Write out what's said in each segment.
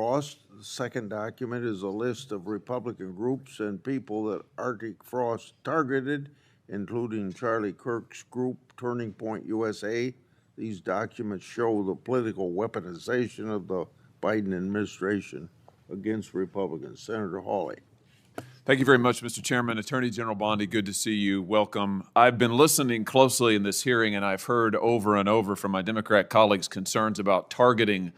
Frost. The second document is a list of Republican groups and people that Arctic Frost targeted, including Charlie Kirk's group, Turning Point USA. These documents show the political weaponization of the Biden administration against Republicans. Senator Hawley. Thank you very much, Mr. Chairman. Attorney General Bondi, good to see you. Welcome. I've been listening closely in this hearing, and I've heard over and over from my Democrat colleagues concerns about targeting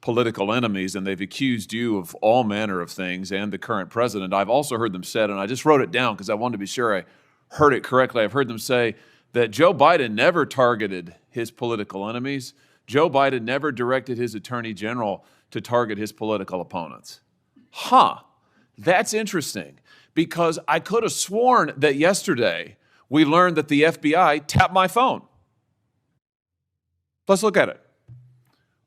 political enemies, and they've accused you of all manner of things and the current president. I've also heard them said, and I just wrote it down because I wanted to be sure I heard it correctly. I've heard them say that Joe Biden never targeted his political enemies. Joe Biden never directed his attorney general to target his political opponents. That's interesting, because I could have sworn that yesterday we learned that the FBI tapped my phone. Let's look at it.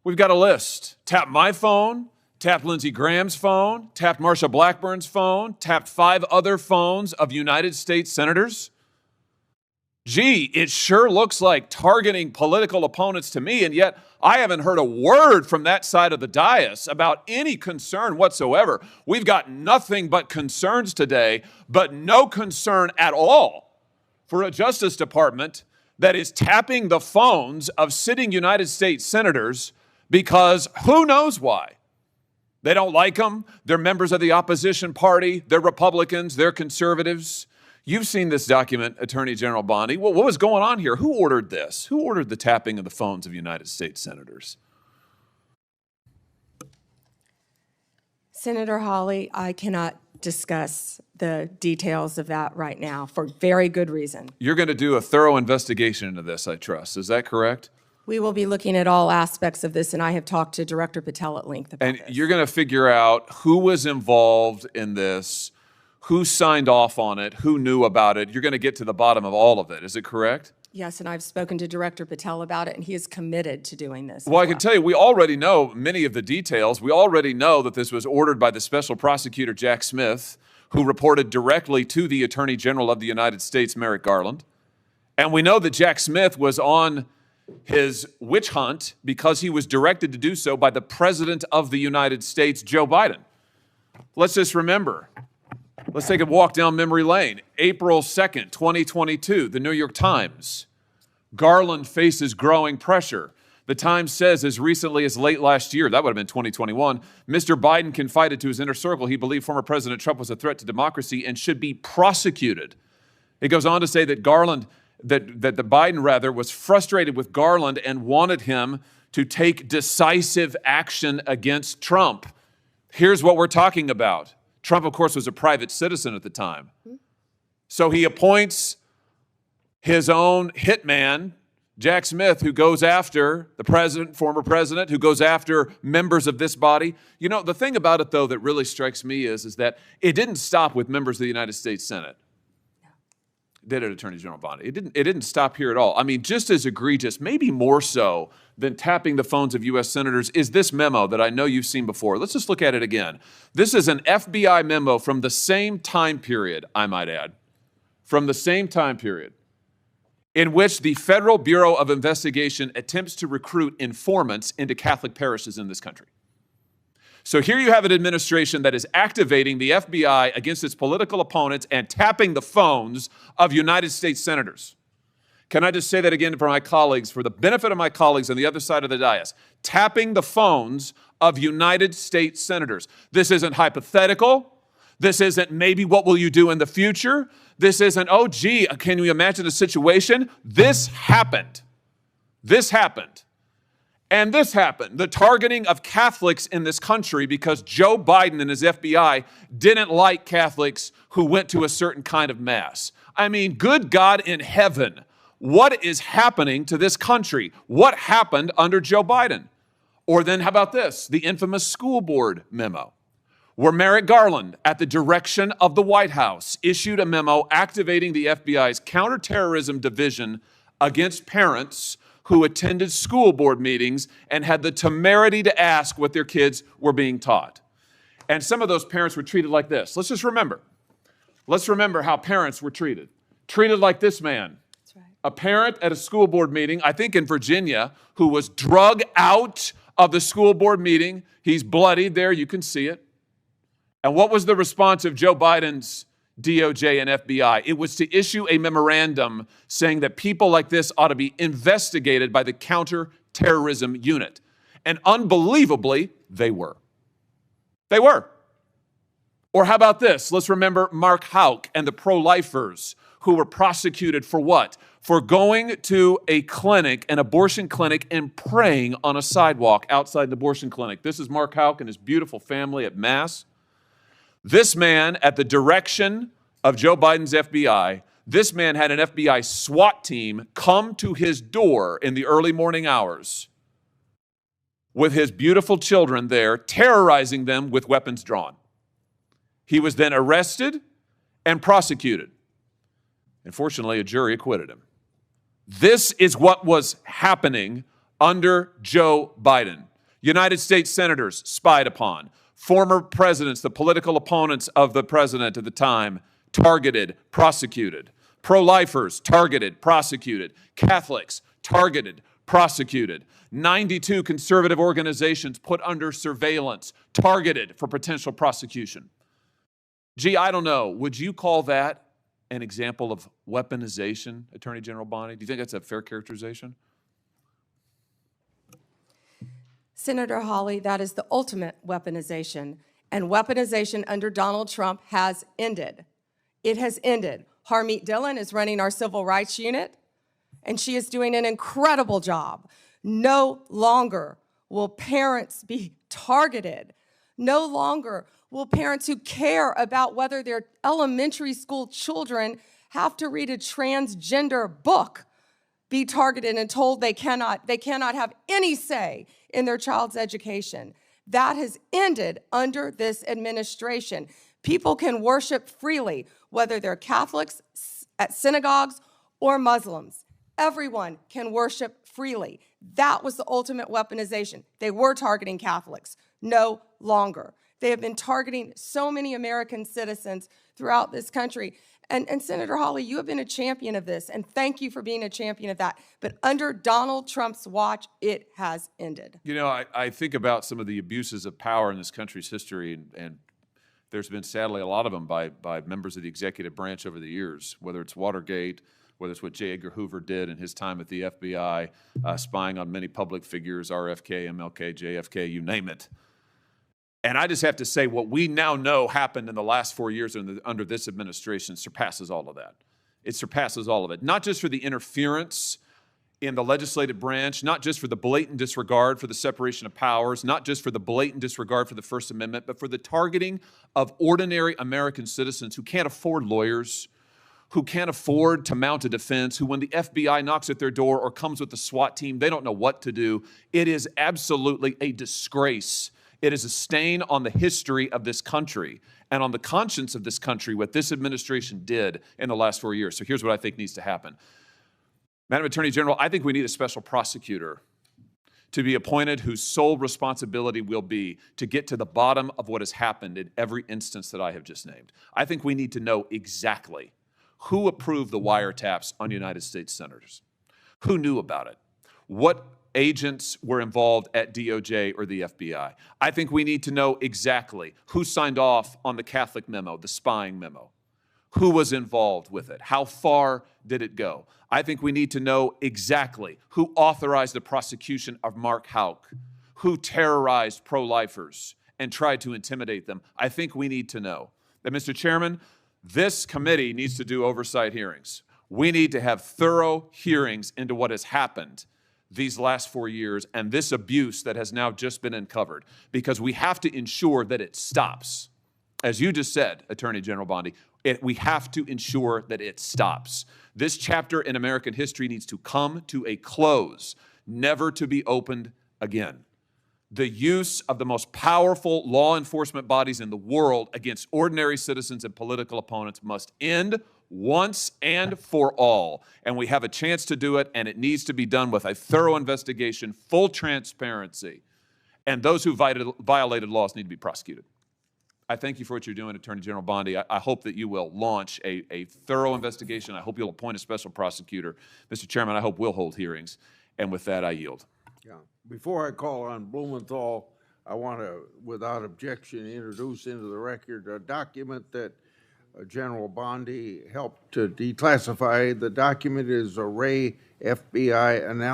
We've got a list. Tapped my phone, tapped Lindsey Graham's phone, tapped Marsha Blackburn's phone, tapped 5 other phones of United States senators. Gee, it sure looks like targeting political opponents to me, and yet I haven't heard a word from that side of the dais about any concern whatsoever. We've got nothing but concerns today, but no concern at all for a Justice Department that is tapping the phones of sitting United States senators because who knows why. They don't like them. They're members of the opposition party. They're Republicans. They're conservatives. You've seen this document, Attorney General Bondi. What was going on here? Who ordered this? Who ordered the tapping of the phones of United States senators? Senator Hawley, I cannot discuss the details of that right now for very good reason. You're going to do a thorough investigation into this, I trust. Is that correct? We will be looking at all aspects of this, and I have talked to Director Patel at length about this. And you're going to figure out who was involved in this, who signed off on it, who knew about it. You're going to get to the bottom of all of it. Is it correct? Yes, and I've spoken to Director Patel about it, and he is committed to doing this. Well, I can tell you, we already know many of the details. We already know that this was ordered by the Special Prosecutor Jack Smith, who reported directly to the Attorney General of the United States, Merrick Garland. And we know that Jack Smith was on his witch hunt because he was directed to do so by the President of the United States, Joe Biden. Let's just remember. Let's take a walk down memory lane. April 2nd, 2022, the New York Times. Garland faces growing pressure. The Times says as recently as late last year, that would have been 2021, Mr. Biden confided to his inner circle he believed former President Trump was a threat to democracy and should be prosecuted. It goes on to say that Biden was frustrated with Garland and wanted him to take decisive action against Trump. Here's what we're talking about. Trump, of course, was a private citizen at the time. So he appoints his own hitman, Jack Smith, who goes after the president, former president, who goes after members of this body. You know, the thing about it, though, that really strikes me is that it didn't stop with members of the United States Senate. Did it, Attorney General Bondi? It didn't stop here at all. I mean, just as egregious, maybe more so than tapping the phones of U.S. senators, is this memo that I know you've seen before. Let's just look at it again. This is an FBI memo from the same time period, I might add, from the same time period, in which the Federal Bureau of Investigation attempts to recruit informants into Catholic parishes in this country. So here you have an administration that is activating the FBI against its political opponents and tapping the phones of United States senators. Can I just say that again for my colleagues, for the benefit of my colleagues on the other side of the dais? Tapping the phones of United States senators. This isn't hypothetical. This isn't maybe what will you do in the future. This isn't, oh, gee, can you imagine a situation? This happened. This happened. And this happened, the targeting of Catholics in this country because Joe Biden and his FBI didn't like Catholics who went to a certain kind of mass. I mean, good God in heaven, what is happening to this country? What happened under Joe Biden? Or then how about this, the infamous school board memo, where Merrick Garland, at the direction of the White House, issued a memo activating the FBI's counterterrorism division against parents who attended school board meetings and had the temerity to ask what their kids were being taught. And some of those parents were treated like this. Let's just remember. Let's remember how parents were treated. Treated like this man. That's right. A parent at a school board meeting, I think in Virginia, who was drug out of the school board meeting. He's bloodied there. You can see it. And what was the response of Joe Biden's DOJ and FBI? It was to issue a memorandum saying that people like this ought to be investigated by the counterterrorism unit. And unbelievably, they were. They were. Or how about this? Let's remember Mark Houck and the pro-lifers who were prosecuted for what? For going to a clinic, an abortion clinic, and praying on a sidewalk outside an abortion clinic. This is Mark Houck and his beautiful family at Mass. This man, at the direction of Joe Biden's FBI, this man had an FBI SWAT team come to his door in the early morning hours with his beautiful children there, terrorizing them with weapons drawn. He was then arrested and prosecuted. Unfortunately, a jury acquitted him. This is what was happening under Joe Biden. United States senators spied upon. Former presidents, the political opponents of the president at the time, targeted, prosecuted. Pro-lifers, targeted, prosecuted. Catholics, targeted, prosecuted. 92 conservative organizations put under surveillance, targeted for potential prosecution. Gee, I don't know. Would you call that an example of weaponization, Attorney General Bondi? Do you think that's a fair characterization? Senator Hawley, that is the ultimate weaponization, and weaponization under Donald Trump has ended. It has ended. Harmeet Dillon is running our civil rights unit, and she is doing an incredible job. No longer will parents be targeted. No longer will parents who care about whether their elementary school children have to read a transgender book be targeted and told they cannot have any say in their child's education. That has ended under this administration. People can worship freely, whether they're Catholics at synagogues or Muslims. Everyone can worship freely. That was the ultimate weaponization. They were targeting Catholics. No longer. They have been targeting so many American citizens throughout this country. And Senator Hawley, you have been a champion of this, and thank you for being a champion of that. But under Donald Trump's watch, it has ended. You know, I think about some of the abuses of power in this country's history, and there's been, sadly, a lot of them by members of the executive branch over the years, whether it's Watergate, whether it's what J. Edgar Hoover did in his time at the FBI, spying on many public figures, RFK, MLK, JFK, you name it. And I just have to say, what we now know happened in the last 4 years under this administration surpasses all of that. It surpasses all of it. Not just for the interference in the legislative branch, not just for the blatant disregard for the separation of powers, not just for the blatant disregard for the First Amendment, but for the targeting of ordinary American citizens who can't afford lawyers, who can't afford to mount a defense, who when the FBI knocks at their door or comes with the SWAT team, they don't know what to do. It is absolutely a disgrace. It is a stain on the history of this country and on the conscience of this country, what this administration did in the last 4 years. So here's what I think needs to happen. Madam Attorney General, I think we need a special prosecutor to be appointed whose sole responsibility will be to get to the bottom of what has happened in every instance that I have just named. I think we need to know exactly who approved the wiretaps on United States senators, who knew about it, what agents were involved at DOJ or the FBI. I think we need to know exactly who signed off on the Catholic memo, the spying memo, who was involved with it, how far did it go. I think we need to know exactly who authorized the prosecution of Mark Houck, who terrorized pro-lifers and tried to intimidate them. I think we need to know that, Mr. Chairman, this committee needs to do oversight hearings. We need to have thorough hearings into what has happened these last 4 years and this abuse that has now just been uncovered, because we have to ensure that it stops. As you just said, Attorney General Bondi, we have to ensure that it stops. This chapter in American history needs to come to a close, never to be opened again. The use of the most powerful law enforcement bodies in the world against ordinary citizens and political opponents must end once and for all. And we have a chance to do it, and it needs to be done with a thorough investigation, full transparency. And those who violated laws need to be prosecuted. I thank you for what you're doing, Attorney General Bondi. I hope that you will launch a thorough investigation. I hope you'll appoint a special prosecutor. Mr. Chairman, I hope we'll hold hearings. And with that, I yield. Yeah. Before I call on Blumenthal, I want to, without objection, introduce into the record a document that General Bondi helped to declassify. The document is Array FBI analysis